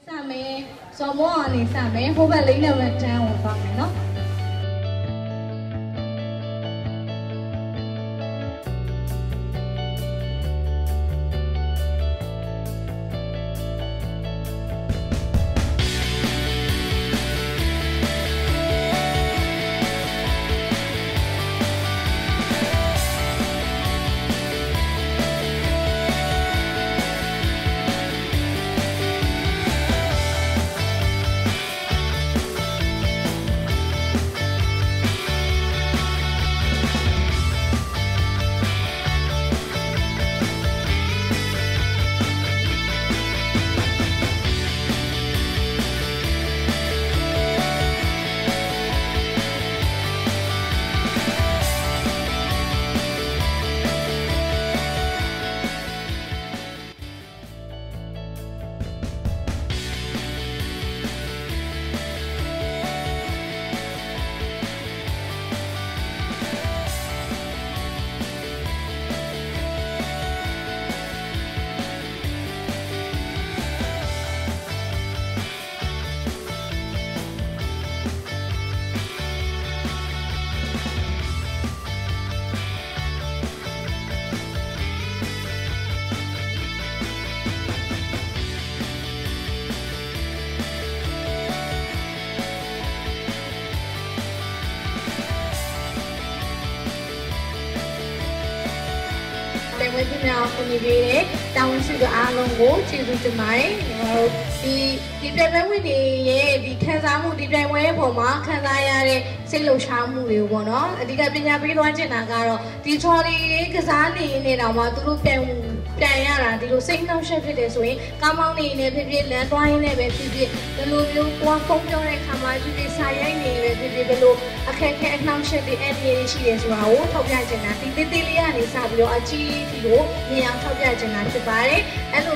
上面扫码啊，你上面后边领导们讲我方面喏。ဝဲပြမြောက်ကိုနေပြီးတဲ့တာဝန်ရှိသူအားလုံးကိုကျေးဇူးတင်ပါတယ်။ဒီပြိုင်ပွဲဝင်တွေရဲ့ဒီခံစားမှုဒီပြိုင်ပွဲရဲ့ပုံမှာခံစားရတဲ့စိတ်လှုပ်ရှားမှုတွေကိုပေါ့နော်။အဓိကပညာပေးသွားချင်တာကတော့ဒီချော်လေးကစားနေနေတော့မှသူတို့ပြန်ရတာဒီလိုစိတ်နှောက်ယှက်ဖြစ်တယ်ဆိုရင်ကားမောင်းနေနေဖြစ်ဖြစ်လမ်းသွားရင်းနဲ့ပဲဖြစ်ဖြစ်ဒီလိုမျိုးကိုယ်ဖုန်းပြောတဲ့ခါမှာဖြစ်ဖြစ်စာရိုက်နေပဲဖြစ်ဖြစ်ဘယ်လိုအခက်အခဲအနှောက်ယှက်တွေအဲ့ဒီရှိတယ်ဆိုတာကိုထောက်ပြချင်တာဒီတေးသေးလေးကနေစပြီးတော့အကြီးဒီကိုမြင်အောင်ထောက်ပြချင်တာဖြစ်ပါတယ်အဲ့လို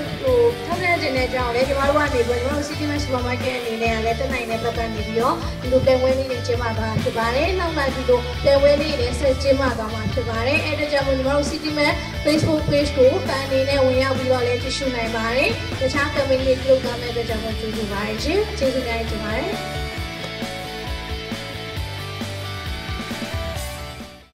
ထောက်ပြချင်တဲ့အကြောင်းလည်းကျမတို့ကနေပြီးတော့ City Mart Supermarket အနေနဲ့လည်းတက်နိုင်တဲ့ဘက်ကနေပြီးတော့ဒီလိုပြန်ဝဲလေးတွေကျင်းပသွားတာဖြစ်ပါတယ်နောက်မှဒီလိုပြန်ဝဲလေးတွေဆက်ကျင်းပသွားမှာဖြစ်ပါတယ်အဲ့ဒါကြောင့်မို့ကျမတို့ City Mart Facebook page ကိုfanအနေနဲ့ဝင်ရောက်ပြီးတော့လည်းကြည့်ရှုနိုင်ပါတယ်တခြား company တွေပြုလုပ်သွားမယ့်အတွက်ကြောင့်ကျေးဇူးပါတယ်ရှင်ကျေးဇူးများတင်ပါတယ်